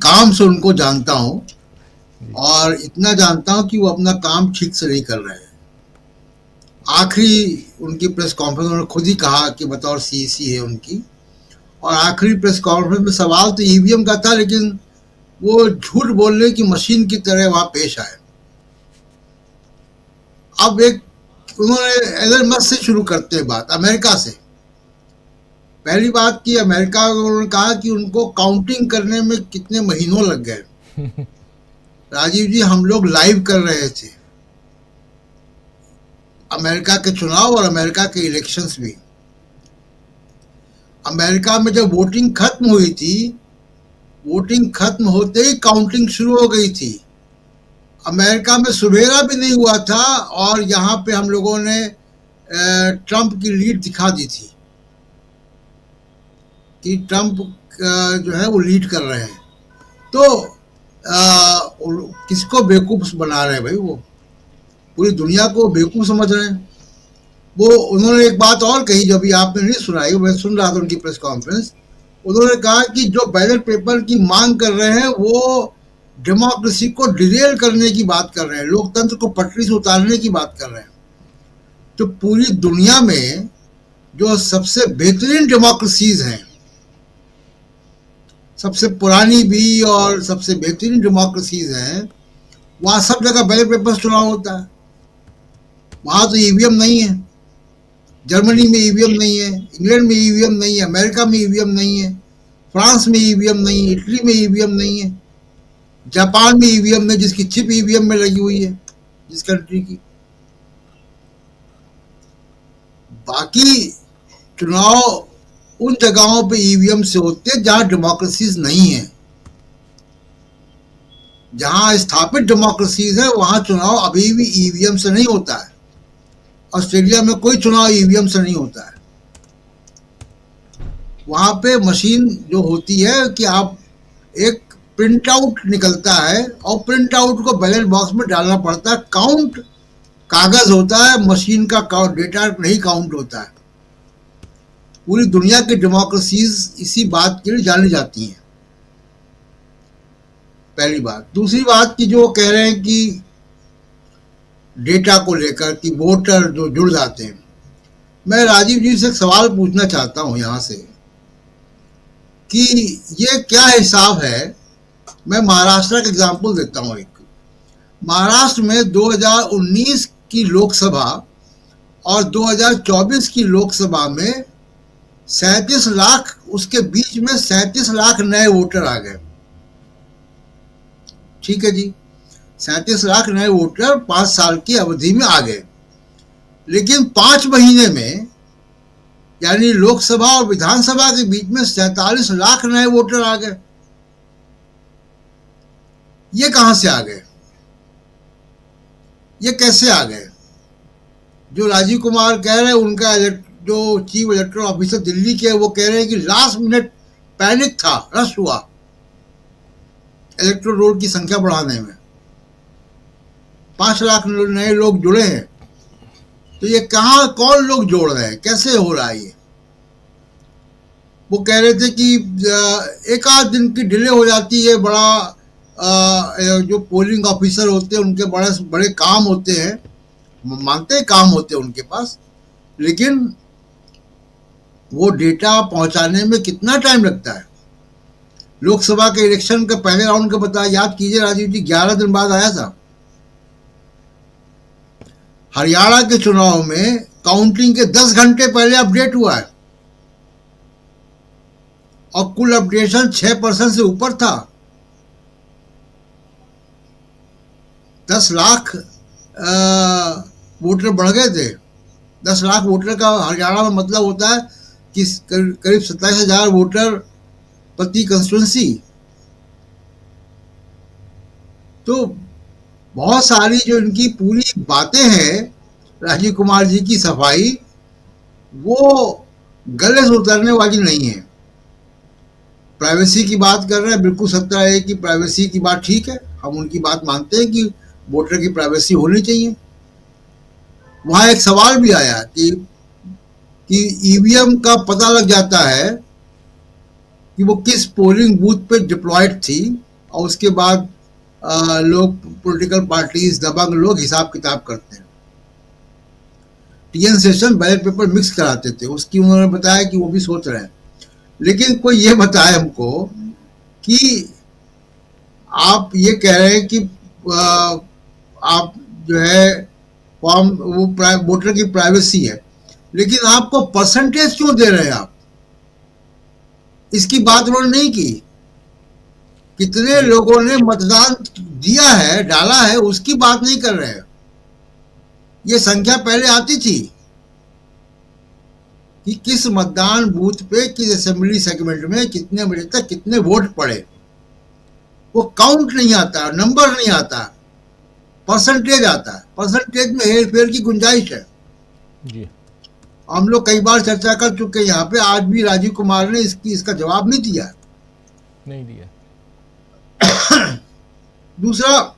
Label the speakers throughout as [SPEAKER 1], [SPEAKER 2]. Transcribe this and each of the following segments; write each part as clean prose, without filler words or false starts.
[SPEAKER 1] काम से उनको जानता हूँ
[SPEAKER 2] जी।
[SPEAKER 1] और इतना जानता हूँ कि वो अपना काम ठीक से नहीं कर रहे हैं। आखिरी उनकी प्रेस कॉन्फ्रेंस उन्होंने खुद ही कहा कि बतौर सीईसी है उनकी, और आखिरी प्रेस कॉन्फ्रेंस में सवाल तो ईवीएम का था, लेकिन वो झूठ बोलने की मशीन की तरह वहां पेश आए। अब एक उन्होंने एलन मस्क से शुरू करते हैं बात, अमेरिका से। पहली बात कि अमेरिका, उन्होंने कहा कि उनको काउंटिंग करने में कितने महीनों लग गए। राजीव जी, हम लोग लाइव कर रहे थे अमेरिका के चुनाव और अमेरिका के इलेक्शंस भी। अमेरिका में जब वोटिंग खत्म हुई थी, वोटिंग खत्म होते ही काउंटिंग शुरू हो गई थी। अमेरिका में सुबेरा भी नहीं हुआ था और यहाँ पे हम लोगों ने ट्रंप की लीड दिखा दी थी कि ट्रंप जो है वो लीड कर रहे हैं। तो किसको बेवकूफ बना रहे हैं भाई? वो पूरी दुनिया को बेवकूफ समझ रहे हैं। वो उन्होंने एक बात और कही जो अभी आपने नहीं सुनाई, मैं सुन रहा था उनकी प्रेस कॉन्फ्रेंस। उन्होंने कहा कि जो बैलेट पेपर की मांग कर रहे हैं वो डेमोक्रेसी को डिरेल करने की बात कर रहे हैं, लोकतंत्र को पटरी से उतारने की बात कर रहे हैं। तो पूरी दुनिया में जो सबसे बेहतरीन डेमोक्रेसीज हैं, सबसे पुरानी भी और सबसे बेहतरीन डेमोक्रेसीज हैं, वहां सब जगह बैलेट पेपर चुनाव होता है। वहां तो ईवीएम नहीं है। जर्मनी में ईवीएम नहीं है, इंग्लैंड में ईवीएम नहीं है, अमेरिका में ईवीएम नहीं है, फ्रांस में ईवीएम नहीं है, इटली में ईवीएम नहीं है, जापान में ईवीएम नहीं, जिसकी चिप ईवीएम में लगी हुई है, जिस कंट्री की। बाकी चुनाव उन जगहों पे ईवीएम से होते हैं जहां डेमोक्रेसीज नहीं है। जहां स्थापित डेमोक्रेसीज है वहां चुनाव अभी भी ईवीएम से नहीं होता है। ऑस्ट्रेलिया में कोई चुनाव ईवीएम से नहीं होता है। वहां पे मशीन जो होती है कि आप एक प्रिंट आउट निकलता है और प्रिंट आउट को बैलेट बॉक्स में डालना पड़ता है। काउंट कागज होता है, मशीन का डेटा नहीं काउंट होता है। पूरी दुनिया की डेमोक्रेसीज इसी बात के लिए जानी जाती हैं। पहली बात। दूसरी बात की जो कह रहे हैं कि डेटा को लेकर कि वोटर जो जुड़ जाते हैं, मैं राजीव जी से एक सवाल पूछना चाहता हूं यहां से कि ये क्या हिसाब है। मैं महाराष्ट्र का एग्जांपल देता हूं। एक महाराष्ट्र में 2019 की लोकसभा और 2024 की लोकसभा में 37 लाख, उसके बीच में 37 लाख नए वोटर आ गए। ठीक है जी, 37 लाख नए वोटर 5 साल की अवधि में आ गए। लेकिन 5 महीने में, यानी लोकसभा और विधानसभा के बीच में 47 लाख नए वोटर आ गए। ये कहां से आ गए? ये कैसे आ गए? जो राजीव कुमार कह रहे हैं, उनका जो चीफ इलेक्टोरल ऑफिसर दिल्ली के, वो कह रहे हैं कि लास्ट मिनट पैनिक था, रश हुआ इलेक्टोरल रोल की संख्या बढ़ाने में। 5 लाख नए लोग जुड़े हैं। तो ये कहां, कौन लोग जोड़ रहे हैं, कैसे हो रहा है ये? वो कह रहे थे कि एक आध दिन की डिले हो जाती है। बड़ा जो पोलिंग ऑफिसर होते हैं उनके बड़े बड़े काम होते हैं, मानते हैं काम होते हैं उनके पास, लेकिन वो डेटा पहुंचाने में कितना टाइम लगता है? लोकसभा के इलेक्शन के पहले राउंड का पता याद कीजिए राजीव जी, 11 दिन बाद आया था। हरियाणा के चुनाव में काउंटिंग के 10 घंटे पहले अपडेट हुआ है और कुल अपडेशन 6% से ऊपर था। 10 लाख वोटर बढ़ गए थे। 10 लाख वोटर का हरियाणा में मतलब होता है कि करीब 27,000 वोटर प्रति कंस्टिट्यूंसी। तो बहुत सारी जो इनकी पूरी बातें हैं राजीव कुमार जी की सफाई, वो गले से उतरने वाली नहीं है। प्राइवेसी की बात कर रहे हैं, बिल्कुल सत्य है कि प्राइवेसी की बात ठीक है, हम उनकी बात मानते हैं कि वोटर की प्राइवेसी होनी चाहिए। वहां एक सवाल भी आया कि ईवीएम का पता लग जाता है कि वो किस पोलिंग बूथ पे डिप्लॉयड थी और उसके बाद लोग पॉलिटिकल पार्टीज दबंग लोग हिसाब किताब करते हैं। TN Seshan ballot paper mix कराते थे, उसकी उन्होंने बताया कि वो भी सोच रहे हैं। लेकिन कोई ये बताए हमको कि आप ये कह रहे हैं कि आप जो है फॉर्म वो वोटर की प्राइवेसी है, लेकिन आपको परसेंटेज क्यों दे रहे हैं आप? इसकी बात उन्होंने नहीं की। कितने लोगों ने मतदान दिया है, डाला है, उसकी बात नहीं कर रहे हैं। ये संख्या पहले आती थी कि किस मतदान बूथ पे किस असेंबली सेगमेंट में कितने बजे तक कितने वोट पड़े। वो काउंट नहीं आता, नंबर नहीं आता, परसेंटेज आता है। परसेंटेज में हेर फेर की गुंजाइश है
[SPEAKER 2] जी।
[SPEAKER 1] हम लोग कई बार चर्चा कर चुके हैं यहाँ पे। आज भी राजीव कुमार ने इसका जवाब नहीं दिया। दूसरा,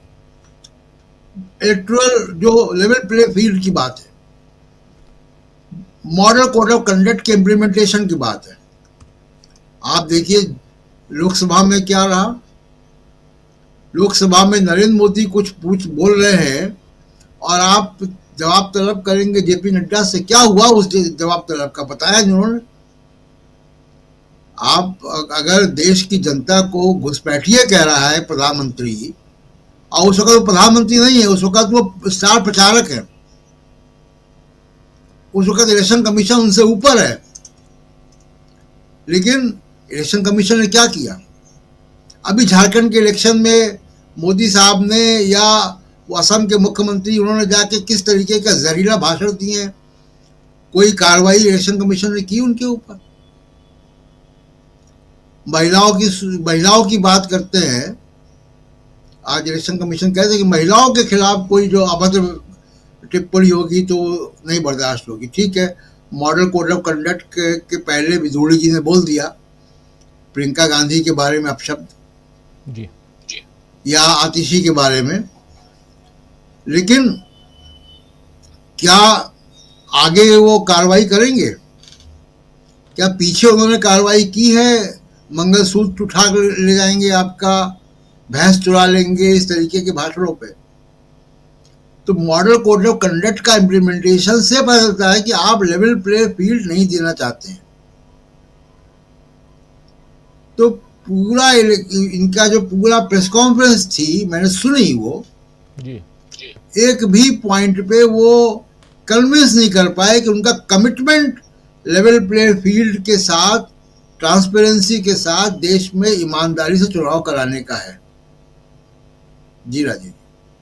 [SPEAKER 1] इलेक्टोरल जो लेवल प्ले फील्ड की बात है, मॉडल कोड ऑफ कंडक्ट के इम्प्लीमेंटेशन की बात है। आप देखिए लोकसभा में क्या रहा। लोकसभा में नरेंद्र मोदी कुछ बोल रहे हैं और आप जवाब तलब करेंगे जेपी नड्डा से। क्या हुआ उस जवाब तलब का, बताया उन्होंने। आप अगर देश की जनता को घुसपैठिए कह रहा है प्रधानमंत्री, और उस वक्त वो प्रधानमंत्री नहीं है, उस वक्त वो स्टार प्रचारक है, उस वक्त इलेक्शन कमीशन उनसे ऊपर है। लेकिन इलेक्शन कमीशन ने क्या किया? अभी झारखंड के इलेक्शन में मोदी साहब ने या वो असम के मुख्यमंत्री, उन्होंने जाके किस तरीके का जहरीला भाषण दिए हैं। कोई कार्रवाई इलेक्शन कमीशन ने की उनके ऊपर? महिलाओं की बात करते हैं। आज इलेक्शन कमीशन कहते हैं कि महिलाओं के खिलाफ कोई जो अभद्र टिप्पणी होगी तो नहीं बर्दाश्त होगी। ठीक है, मॉडल कोड ऑफ कंडक्ट के पहले विधोड़ी जी ने बोल दिया प्रियंका गांधी के बारे में अपशब्द
[SPEAKER 2] जी,
[SPEAKER 1] या आतिशी के बारे में। लेकिन क्या आगे वो कार्रवाई करेंगे? क्या पीछे उन्होंने कार्रवाई की है? मंगलसूत्र उठा कर ले जाएंगे आपका, भैंस चुरा लेंगे, इस तरीके के भाषणों पे। तो मॉडल कोड ऑफ कंडक्ट का इम्प्लीमेंटेशन से पता चलता है कि आप लेवल प्ले फील्ड नहीं देना चाहते हैं। तो पूरा इनका जो पूरा प्रेस कॉन्फ्रेंस थी, मैंने सुनी वो
[SPEAKER 2] जी।
[SPEAKER 1] एक भी पॉइंट पे वो कन्विंस नहीं कर पाए कि उनका कमिटमेंट लेवल प्ले फील्ड के साथ, ट्रांसपेरेंसी के साथ, देश में ईमानदारी से चुनाव कराने का है। जी राजीव,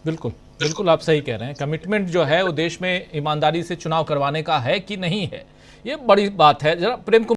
[SPEAKER 2] बिल्कुल बिल्कुल आप सही कह रहे हैं। कमिटमेंट जो है वो देश में ईमानदारी से चुनाव करवाने का है कि नहीं है, ये बड़ी बात है। जरा प्रेम